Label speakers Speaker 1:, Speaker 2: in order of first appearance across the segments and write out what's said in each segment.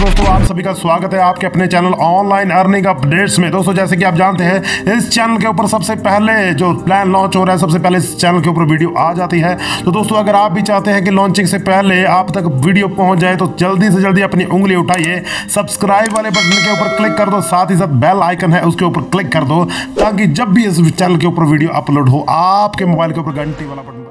Speaker 1: दोस्तों, आप सभी का स्वागत है आपके अपने चैनल ऑनलाइन अर्निंग अपडेट्स में। दोस्तों, जैसे कि आप जानते हैं, इस चैनल के ऊपर सबसे पहले जो प्लान लॉन्च हो रहा है, सबसे पहले इस चैनल के ऊपर वीडियो आ जाती है। तो दोस्तों, अगर आप भी चाहते हैं कि लॉन्चिंग से पहले आप तक वीडियो पहुंच जाए, तो जल्दी से जल्दी अपनी उंगली उठाइए, सब्सक्राइब वाले बटन के ऊपर क्लिक कर दो, साथ ही साथ बेल आइकन है उसके ऊपर क्लिक कर दो, ताकि जब भी इस चैनल के ऊपर वीडियो अपलोड हो, आपके मोबाइल के ऊपर घंटी वाला बटन।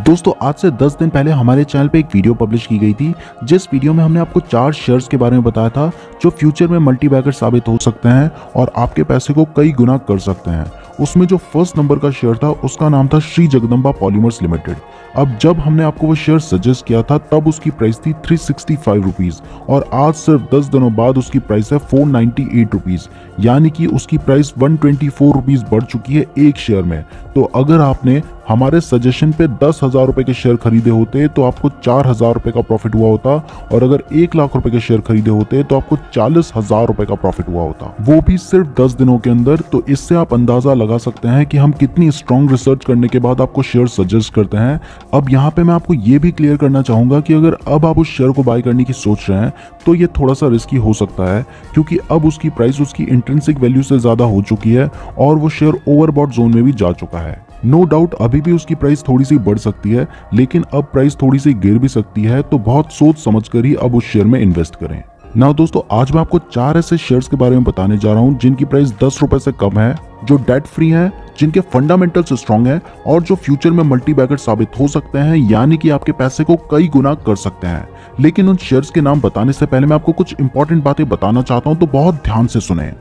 Speaker 2: दोस्तों, आज से 10 दिन पहले हमारे चैनल पे एक वीडियो पब्लिश की गई थी, जिस वीडियो में हमने आपको 4 शेयर्स के बारे में बताया था जो फ्यूचर में मल्टीबैगर साबित हो सकते हैं और आपके पैसे को कई गुना कर सकते हैं। उसमें जो फर्स्ट नंबर का शेयर था उसका नाम था श्री जगदम्बा पॉलीमर्स लिमिटेड। अब जब हमने आपको वो शेयर सजेस्ट किया था तब उसकी प्राइस थी 365 रुपीज़ और आज सिर्फ 10 दिनों बाद उसकी प्राइस है 498 रुपीज़, यानी कि उसकी प्राइस 124 रुपीज़ बढ़ चुकी है एक शेयर में। तो अगर आपने हमारे सजेशन पे 10,000 रुपए के शेयर खरीदे होते तो आपको 4,000 रुपए का प्रॉफिट हुआ होता, और अगर 1 लाख रुपए के शेयर खरीदे होते तो आपको 40,000 रुपए का प्रॉफिट हुआ होता, वो भी सिर्फ 10 दिनों के अंदर। तो इससे आप अंदाजा लगा सकते हैं कि हम कितनी स्ट्रॉन्ग रिसर्च करने के बाद आपको शेयर सजेस्ट करते हैं। अब यहाँ पे मैं आपको ये भी क्लियर करना चाहूंगा कि अगर अब आप उस शेयर को बाय करने की सोच रहे हैं तो ये थोड़ा सा रिस्की हो सकता है, क्योंकि अब उसकी प्राइस उसकी इंट्रिंसिक वैल्यू से ज्यादा हो चुकी है और वो शेयर ओवरबॉट जोन में भी जा चुका है। नो डाउट अभी भी उसकी प्राइस थोड़ी सी बढ़ सकती है, लेकिन अब प्राइस थोड़ी सी गिर भी सकती है, तो बहुत सोच समझ कर ही अब उस शेयर में इन्वेस्ट करें। ना दोस्तों, आज मैं आपको 4 ऐसे शेयर्स के बारे में बताने जा रहा हूं जिनकी प्राइस 10 रुपए से कम है, जो डेट फ्री हैं, जिनके फंडामेंटल्स स्ट्रॉन्ग हैं और जो फ्यूचर में मल्टीबैगर साबित हो सकते हैं, यानी कि आपके पैसे को कई गुना कर सकते हैं। लेकिन उन शेयर्स के नाम बताने से पहले मैं आपको कुछ इंपॉर्टेंट बातें बताना चाहता हूं, तो बहुत ध्यान से सुने।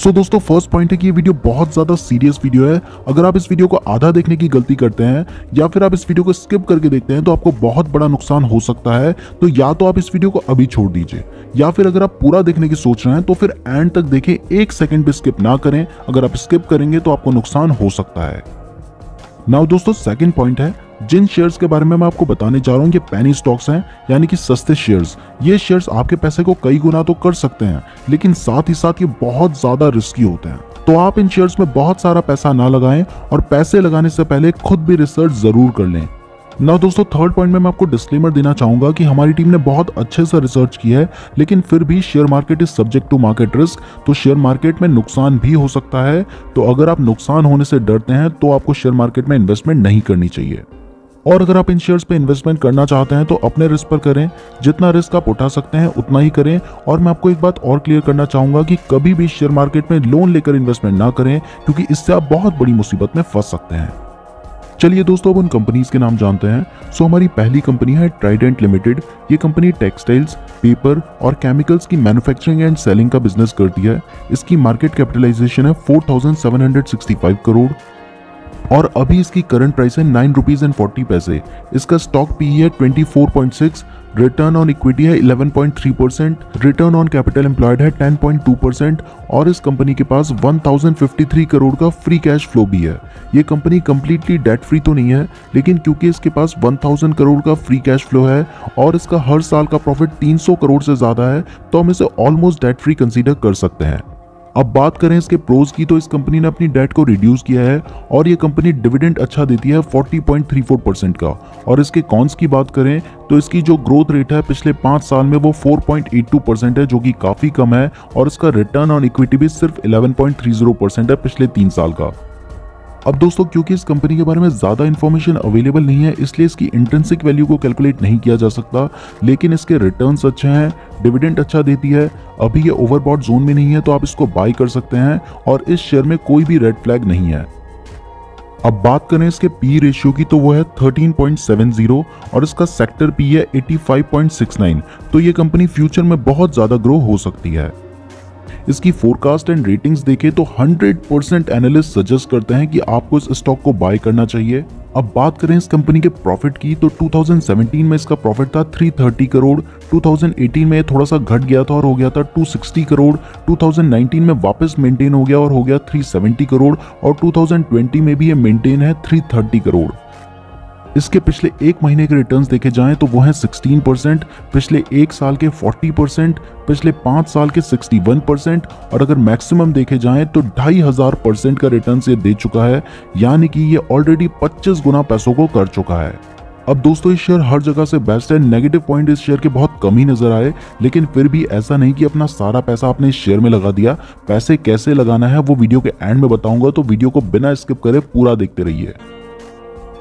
Speaker 2: दोस्तों, फर्स्ट पॉइंट है कि ये वीडियो बहुत ज्यादा सीरियस वीडियो है। अगर आप इस वीडियो को आधा देखने की गलती करते हैं या फिर आप इस वीडियो को स्किप करके देखते हैं तो आपको बहुत बड़ा नुकसान हो सकता है। तो या तो आप इस वीडियो को अभी छोड़ दीजिए, या फिर अगर आप पूरा देखने की सोच रहे हैं तो फिर एंड तक देखें, 1 सेकंड भी स्किप ना करें। अगर आप स्किप करेंगे तो आपको नुकसान हो सकता है। नाउ दोस्तों, सेकंड पॉइंट है, जिन शेयर्स के बारे में मैं आपको बताने जा रहा हूं ये पेनी स्टॉक्स हैं, यानी कि सस्ते शेयर्स। ये शेयर्स आपके पैसे को कई गुना तो कर सकते हैं, लेकिन साथ ही साथ ये बहुत ज्यादा रिस्की होते हैं। तो आप इन शेयर्स में बहुत सारा पैसा ना लगाएं और पैसे लगाने से पहले खुद भी रिसर्च जरूर कर लें। ना दोस्तों, थर्ड पॉइंट में मैं आपको डिस्क्लेमर देना चाहूंगा कि हमारी टीम ने बहुत अच्छे से रिसर्च की है, लेकिन फिर भी share market is subject to market risk, तो शेयर मार्केट में नुकसान भी हो सकता है। तो अगर आप नुकसान होने से डरते हैं तो आपको शेयर मार्केट में इन्वेस्टमेंट नहीं करनी चाहिए। और अगर आप इन शेयर्स पे इन्वेस्टमेंट करना चाहते हैं तो अपने रिस्क पर करें, जितना रिस्क आप उठा सकते हैं उतना ही करें। और मैं आपको एक बात और क्लियर करना चाहूंगा कि कभी भी शेयर मार्केट में लोन लेकर इन्वेस्टमेंट ना करें, क्योंकि इससे आप बहुत बड़ी मुसीबत में फंस सकते हैं। चलिए दोस्तों, अब उन कंपनीज के नाम जानते हैं। हमारी पहली कंपनी है ट्राइडेंट लिमिटेड। ये कंपनी टेक्सटाइल्स, पेपर और केमिकल्स की मैन्युफैक्चरिंग एंड सेलिंग का बिजनेस करती है। इसकी मार्केट कैपिटलाइजेशन है 4,765 करोड़ और अभी इसकी करंट प्राइस है 9.40 रुपीज। इसका स्टॉक पीई है 24.6, रिटर्न ऑन इक्विटी है 11.3%, रिटर्न ऑन कैपिटल एम्प्लॉयड है 10.2% और इस कंपनी के पास 1053 करोड़ का फ्री कैश फ्लो भी है। ये कंपनी कंप्लीटली डेट फ्री तो नहीं है, लेकिन क्योंकि इसके पास 1000 करोड़ का फ्री कैश फ्लो है और इसका हर साल का प्रॉफिट 300 करोड़ से ज्यादा है, तो हम इसे ऑलमोस्ट डेट फ्री कंसीडर कर सकते हैं। अब बात करें इसके प्रोज की, तो इस कंपनी ने अपनी डेट को रिड्यूस किया है और ये कंपनी डिविडेंड अच्छा देती है 40.34% का। और इसके कॉन्स की बात करें तो इसकी जो ग्रोथ रेट है पिछले 5 साल में वो 4.82% है, जो कि काफी कम है, और इसका रिटर्न ऑन इक्विटी भी सिर्फ 11.30% है पिछले 3 साल का। अब दोस्तों, क्योंकि इस कंपनी के बारे में ज़्यादा इन्फॉर्मेशन अवेलेबल नहीं है, इसलिए इसकी इंट्रिंसिक वैल्यू को कैलकुलेट नहीं किया जा सकता, लेकिन इसके रिटर्न्स अच्छे हैं, डिविडेंड अच्छा देती है, अभी ये ओवरबॉट जोन में नहीं है, तो आप इसको बाय कर सकते हैं और इस शेयर में कोई भी रेड फ्लैग नहीं है। अब बात करें इसके पी रेशियो की, तो वो है 13.70 और इसका सेक्टर पी है 85.69, तो ये कंपनी फ्यूचर में बहुत ज़्यादा ग्रो हो सकती है। इसकी फोरकास्ट एंड रेटिंग्स देखें तो 100% एनालिस्ट सजेस्ट करते हैं कि आपको इस स्टॉक को बाय करना चाहिए। अब बात करें इस कंपनी के प्रॉफिट की, तो 2017 में इसका प्रॉफिट था 330 करोड़, 2018 में थोड़ा सा घट गया था और हो गया था 260 करोड़, 2019 में वापस मेंटेन हो गया और हो गया 370 करोड़ और 2020 में भी ये मेंटेन है 330 करोड़। इसके पिछले एक महीने के रिटर्न्स देखे जाएं तो वो हैं 16%, पिछले एक साल के 40%, पिछले 5 साल के 61% और अगर मैक्सिमम देखे जाएं तो 2500% का रिटर्न्स ये दे चुका है, यानी कि ये ऑलरेडी 25 गुना पैसों को कर चुका है। अब दोस्तों इस शेयर हर जगह से बेस्ट है, नेगेटिव पॉइंट इस शेयर के बहुत कम ही नजर आए, लेकिन फिर भी ऐसा नहीं कि अपना सारा पैसा आपने इस शेयर में लगा दिया। पैसे कैसे लगाना है वो वीडियो के एंड में बताऊंगा, तो वीडियो को बिना स्किप करे पूरा देखते रहिए।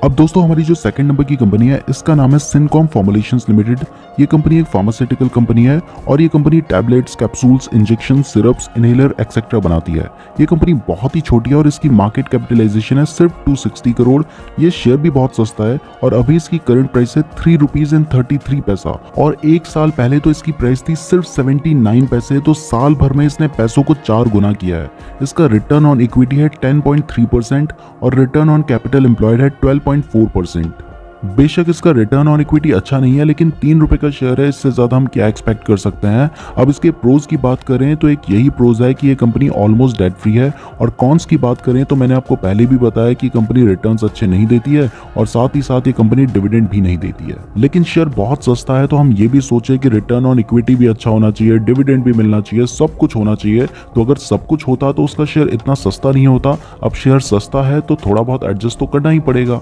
Speaker 2: अब दोस्तों हमारी जो सेकंड नंबर की कंपनी है इसका नाम है सिनकॉम फॉर्मुलेशंस लिमिटेड। ये कंपनी एक फार्मास्यूटिकल कंपनी है और ये company tablets, capsules, injection, syrups, inhaler etcetera बनाती है। ये कंपनी बहुत ही छोटी है और इसकी मार्केट कैपिटलाइजेशन है सिर्फ 260 करोड़। ये शेयर भी बहुत सस्ता है और अभी इसकी करंट प्राइस है 3 रुपीज एंड 33 पैसा और एक साल पहले तो इसकी प्राइस थी सिर्फ 79 पैसे। तो साल भर में इसने पैसों को 4 गुना किया है। इसका रिटर्न ऑन इक्विटी है 10.3% और रिटर्न ऑन कैपिटल एम्प्लॉयड है 12.4%। बेशक इसका रिटर्न ऑन इक्विटी अच्छा नहीं है, लेकिन 3 रुपए का शेयर है, इससे ज्यादा हम क्या एक्सपेक्ट कर सकते हैं। अब इसके प्रोज की बात करें तो एक यही प्रोज है कि ये कंपनी ऑलमोस्ट डेट फ्री है और कॉन्स की बात करें तो मैंने आपको पहले भी बताया कि कंपनी रिटर्न्स अच्छे नहीं देती है और साथ ही साथ ये कंपनी डिविडेंड भी नहीं देती है। लेकिन शेयर बहुत सस्ता है तो हम ये भी सोचे कि रिटर्न ऑन इक्विटी भी अच्छा होना चाहिए, डिविडेंड भी मिलना चाहिए, सब कुछ होना चाहिए। तो अगर सब कुछ होता तो उसका शेयर इतना सस्ता नहीं होता। अब शेयर सस्ता है तो थोड़ा बहुत एडजस्ट तो करना ही पड़ेगा।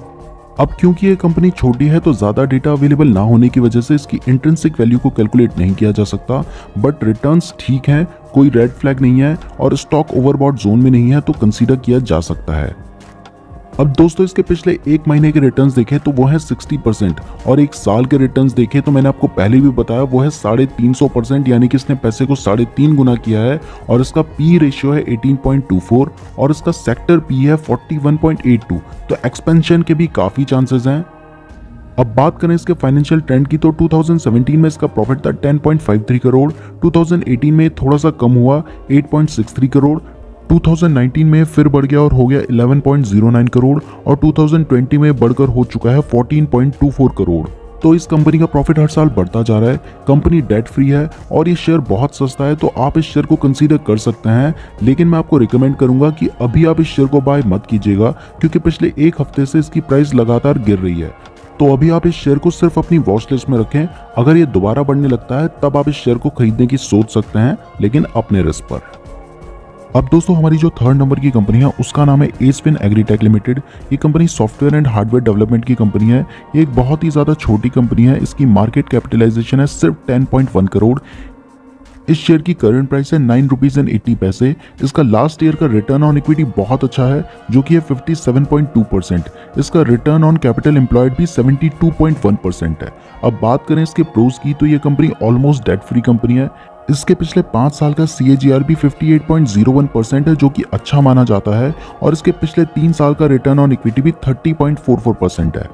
Speaker 2: अब क्योंकि ये कंपनी छोटी है तो ज़्यादा डेटा अवेलेबल ना होने की वजह से इसकी इंट्रिंसिक वैल्यू को कैलकुलेट नहीं किया जा सकता, बट रिटर्न्स ठीक हैं, कोई रेड फ्लैग नहीं है और स्टॉक ओवरबॉट जोन में नहीं है, तो कंसीडर किया जा सकता है। अब दोस्तों इसके पिछले एक महीने के रिटर्न्स देखें तो वो है 60% और एक साल के रिटर्न्स देखें तो मैंने आपको पहले भी बताया वो है 350%, यानी कि इसने पैसे को 3.5 गुना किया है और इसका पी रेशियो है 18.24 और इसका सेक्टर पी है 41.82। तो एक्सपेंशन के भी काफ़ी चांसेस हैं। अब बात करें इसके फाइनेंशियल ट्रेंड की तो 2017 में इसका प्रॉफिट था 10.53 करोड़, 2018 में थोड़ा सा कम हुआ 8.63 करोड़, 2019 में फिर बढ़ गया और हो गया 11.09 करोड़ और 2020 में बढ़कर हो चुका है 14.24 करोड़। तो इस कंपनी का प्रॉफिट हर साल बढ़ता जा रहा है। कंपनी डेट फ्री है और ये शेयर बहुत सस्ता है, तो आप इस शेयर को कंसीडर कर सकते हैं। लेकिन मैं आपको रिकमेंड करूंगा कि अभी आप इस शेयर को बाय मत कीजिएगा, क्योंकि पिछले एक हफ्ते से इसकी प्राइस लगातार गिर रही है। तो अभी आप इस शेयर को सिर्फ अपनी वॉच लिस्ट में रखें। अगर ये दोबारा बढ़ने लगता है तब आप इस शेयर को खरीदने की सोच सकते हैं, लेकिन अपने रिस्क पर। अब दोस्तों हमारी जो थर्ड नंबर की कंपनी है उसका नाम है एसविन एग्रीटेक लिमिटेड। ये company software and hardware development की कंपनी है। ये एक बहुत ही ज़्यादा छोटी कंपनी है। इसकी मार्केट कैपिटलाइजेशन है सिर्फ 10.1 करोड़। इस शेयर की करंट प्राइस है 9 रुपीज एंड 80 पैसे। इसका लास्ट ईयर का रिटर्न ऑन इक्विटी बहुत अच्छा है, जो कि है 57.2%। इसका रिटर्न ऑन कैपिटल एम्प्लॉयड भी 72.1% है। अब बात करें इसके प्रोज की तो ये company almost debt free company है। इसके पिछले 5 साल का CAGR भी 58.01% है, जो कि अच्छा माना जाता है और इसके पिछले 3 साल का रिटर्न ऑन इक्विटी भी 30.44% है।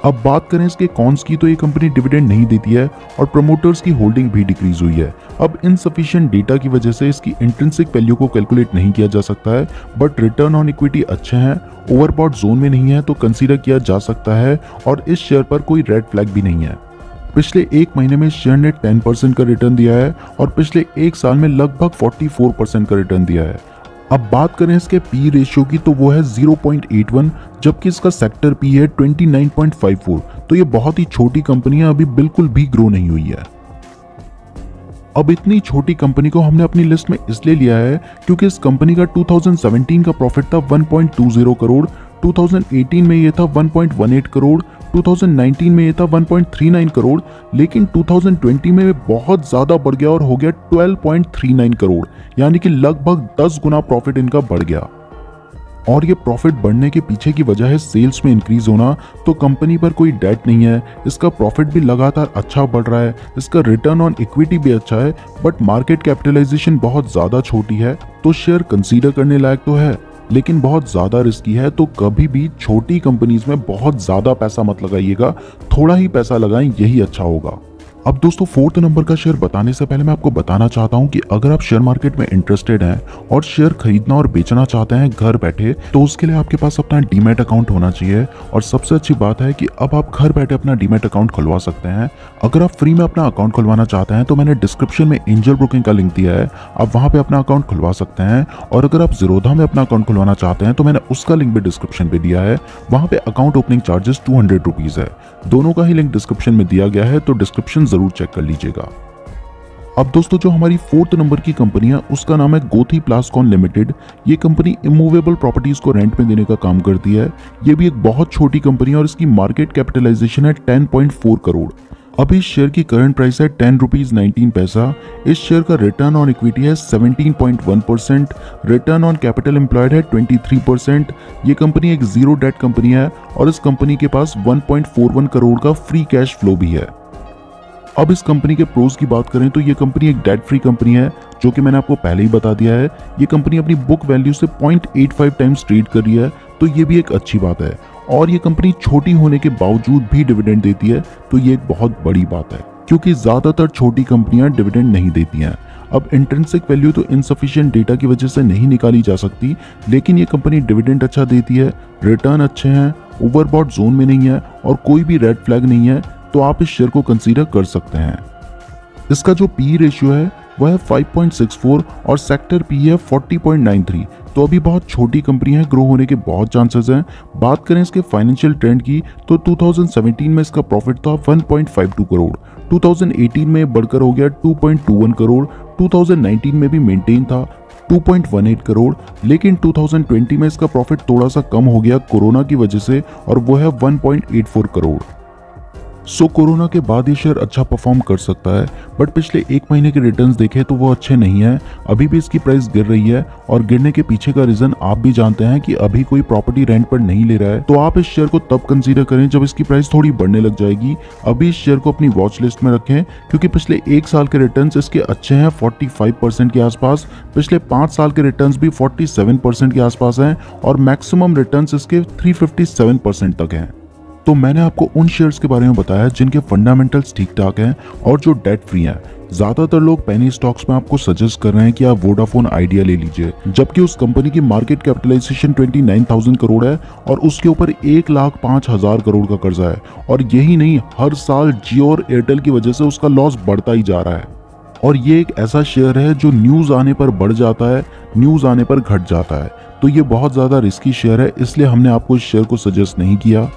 Speaker 2: अब बात करें इसके कॉन्स की तो ये कंपनी डिविडेंड नहीं देती है और प्रमोटर्स की होल्डिंग भी डिक्रीज हुई है। अब इनसफिशिएंट डेटा की वजह से इसकी इंट्रिंसिक वैल्यू को कैलकुलेट नहीं किया जा सकता है, बट रिटर्न ऑन इक्विटी अच्छे हैं, ओवरबॉट जोन में नहीं है, तो कंसीडर किया जा सकता है और इस शेयर पर कोई रेड फ्लैग भी नहीं है। पिछले एक महीने में शेयर ने 10% का रिटर्न दिया है और पिछले एक साल में लगभग 44% का रिटर्न दिया है। अब बात करें इसके पी रेशियो की तो वो है 0.81, जबकि इसका सेक्टर पी है 29.54। तो ये बहुत ही छोटी कंपनी है, अभी बिल्कुल भी ग्रो नहीं हुई है। अब इतनी छोटी कंपनी को हमने अपनी लिस्ट में इसलिए लिया है क्योंकि इस कंपनी का 2017 का प्रॉफिट था 1.20 करोड़, 2018 में ये था 1.18 करोड़, 2019 में ये था 1.39 करोड़, लेकिन 2020 में बहुत ज्यादा बढ़ गया और हो गया 12.39 करोड़, यानी कि लगभग 10 गुना प्रॉफिट इनका बढ़ गया। और ये प्रॉफिट बढ़ने के पीछे की वजह है सेल्स में इंक्रीज होना। तो कंपनी पर कोई डेट नहीं है, इसका प्रॉफिट भी लगातार अच्छा बढ़ रहा है, इसका रिटर्न ऑन इक्विटी भी अच्छा है, बट मार्केट कैपिटलाइजेशन बहुत ज्यादा छोटी है। तो शेयर कंसीडर करने लायक तो है, लेकिन बहुत ज्यादा रिस्की है। तो कभी भी छोटी कंपनीज में बहुत ज्यादा पैसा मत लगाइएगा, थोड़ा ही पैसा लगाएं, यही अच्छा होगा। अब दोस्तों फोर्थ नंबर का शेयर बताने से पहले मैं आपको बताना चाहता हूं कि अगर आप शेयर मार्केट में इंटरेस्टेड हैं और शेयर खरीदना और बेचना चाहते हैं घर बैठे, तो उसके लिए आपके पास अपना डीमैट अकाउंट होना चाहिए। और सबसे अच्छी बात है कि अब आप घर बैठे अपना डीमैट अकाउंट खुलवा सकते हैं। अगर आप फ्री में अपना अकाउंट खुलवाना चाहते हैं तो मैंने डिस्क्रिप्शन में एंजल ब्रोकिंग का लिंक दिया है, आप वहां पे अपना अकाउंट खुलवा सकते हैं। और अगर आप ज़ीरोधा में अपना अकाउंट खुलवाना चाहते हैं तो मैंने उसका लिंक भी डिस्क्रिप्शन पे दिया है। वहां पे अकाउंट ओपनिंग चार्जेस 200 रुपीज़ है। दोनों का ही लिंक डिस्क्रिप्शन में दिया गया है, तो डिस्क्रिप्शन जरूर चेक कर लीजिएगा। अब दोस्तों जो हमारी फोर्थ नंबर की कंपनी है उसका नाम है गोथी प्लास्कॉन लिमिटेड। ये कंपनी इमूवेबल प्रॉपर्टीज को रेंट में देने का काम करती है। ये भी एक बहुत छोटी कंपनी है और इसकी मार्केट कैपिटलाइजेशन है 10.4 करोड़। अभी इस शेयर की करंट प्राइस है 10 रुपीज 19 पैसा। इस शेयर का रिटर्न ऑन इक्विटी है 17.1%, रिटर्न ऑन कैपिटल एम्प्लॉयड है 23%। ये कंपनी एक जीरो डेट कंपनी है और इस कंपनी के पास 1.41 करोड़ का फ्री कैश फ्लो भी है। अब इस कंपनी के प्रोज की बात करें तो ये कंपनी एक डेट फ्री कंपनी है, जो कि मैंने आपको पहले ही बता दिया है। ये कंपनी अपनी बुक वैल्यू से 0.85 टाइम्स ट्रेड कर रही है, तो ये भी एक अच्छी बात है। और ये कंपनी छोटी होने के बावजूद भी डिविडेंड देती है, तो ये एक बहुत बड़ी बात है, क्योंकि ज्यादातर छोटी कंपनियां डिविडेंड नहीं देती हैं। अब इंट्रिंसिक वैल्यू तो इनसफिशिएंट डेटा की वजह से नहीं निकाली जा सकती, लेकिन ये कंपनी डिविडेंड अच्छा देती है, रिटर्न अच्छे हैं, ओवरबॉट जोन में नहीं है और कोई भी रेड फ्लैग नहीं है, तो आप इस शेयर को कंसीडर कर सकते हैं। इसका जो पी रेशियो है वह है 5.64 और सेक्टर पी है 40.93। तो अभी बहुत छोटी कंपनी है, ग्रो होने के बहुत चांसेस हैं। बात करें इसके फाइनेंशियल ट्रेंड की तो 2017 में इसका प्रॉफिट था 1.52 करोड़, 2018 में बढ़कर हो गया 2.21 करोड़, 2019 में भी मेंटेन था 2.18 करोड़, लेकिन 2020 में इसका प्रॉफिट थोड़ा सा कम हो गया कोरोना की वजह से और वो है 1.84 करोड़। सो कोरोना के बाद ये शेयर अच्छा परफॉर्म कर सकता है, बट पिछले एक महीने के रिटर्न्स देखें तो वो अच्छे नहीं है। अभी भी इसकी प्राइस गिर रही है और गिरने के पीछे का रीजन आप भी जानते हैं कि अभी कोई प्रॉपर्टी रेंट पर नहीं ले रहा है। तो आप इस शेयर को तब कंसीडर करें जब इसकी प्राइस थोड़ी बढ़ने लग जाएगी। अभी इस शेयर को अपनी वॉच लिस्ट में रखें, क्योंकि पिछले एक साल के रिटर्न्स इसके अच्छे हैं 45% के आसपास, पिछले 5 साल के रिटर्न्स भी 47% के आसपास हैं और मैक्सिमम रिटर्न्स इसके 357% तक हैं। तो मैंने आपको उन शेयर्स के बारे में बताया जिनके फंडामेंटल्स ठीक ठाक हैं और जो डेट फ्री हैं। ज्यादातर लोग पेनी स्टॉक्स में आपको सजेस्ट कर रहे हैं कि आप वोडाफोन आइडिया ले लीजिए, जबकि उस कंपनी की मार्केट कैपिटलाइजेशन 29,000 करोड़ है और उसके ऊपर 1,05,000 करोड़ का कर्जा है। और यही नहीं, हर साल जियो और एयरटेल की वजह से उसका लॉस बढ़ता ही जा रहा है। और ये एक ऐसा शेयर है जो न्यूज आने पर बढ़ जाता है, न्यूज आने पर घट जाता है। तो ये बहुत ज्यादा रिस्की शेयर है, इसलिए हमने आपको इस शेयर को सजेस्ट नहीं किया।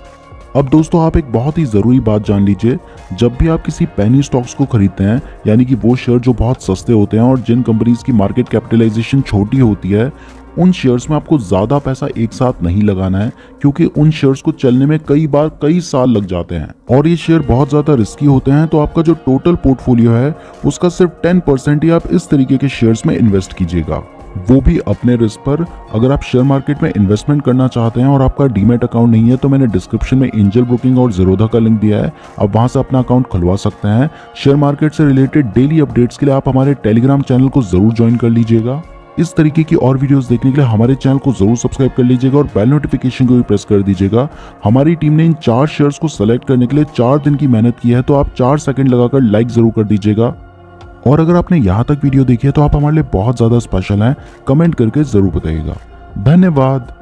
Speaker 2: अब दोस्तों आप एक बहुत ही ज़रूरी बात जान लीजिए, जब भी आप किसी पेनी स्टॉक्स को खरीदते हैं, यानी कि वो शेयर जो बहुत सस्ते होते हैं और जिन कंपनीज की मार्केट कैपिटलाइजेशन छोटी होती है, उन शेयर्स में आपको ज़्यादा पैसा एक साथ नहीं लगाना है, क्योंकि उन शेयर्स को चलने में कई बार कई साल लग जाते हैं और ये शेयर बहुत ज़्यादा रिस्की होते हैं। तो आपका जो टोटल पोर्टफोलियो है उसका सिर्फ 10% ही आप इस तरीके के शेयर्स में इन्वेस्ट कीजिएगा, वो भी अपने रिस्क पर। अगर आप शेयर मार्केट में इन्वेस्टमेंट करना चाहते हैं और आपका डीमैट अकाउंट नहीं है तो मैंने डिस्क्रिप्शन में एंजल ब्रोकिंग और ज़ीरोधा का लिंक दिया है, आप वहां से अपना अकाउंट खुलवा सकते हैं। शेयर मार्केट से रिलेटेड डेली अपडेट्स के लिए आप हमारे टेलीग्राम चैनल को जरूर ज्वाइन कर लीजिएगा। इस तरीके की और वीडियोस देखने के लिए हमारे चैनल को जरूर सब्सक्राइब कर लीजिएगा और बेल नोटिफिकेशन को भी प्रेस कर दीजिएगा। हमारी टीम ने इन 4 शेयर्स को सेलेक्ट करने के लिए 4 दिन की मेहनत की है, तो आप 4 सेकंड लगाकर लाइक जरूर कर दीजिएगा। और अगर आपने यहाँ तक वीडियो देखी है तो आप हमारे लिए बहुत ज़्यादा स्पेशल हैं, कमेंट करके ज़रूर बताइएगा। धन्यवाद।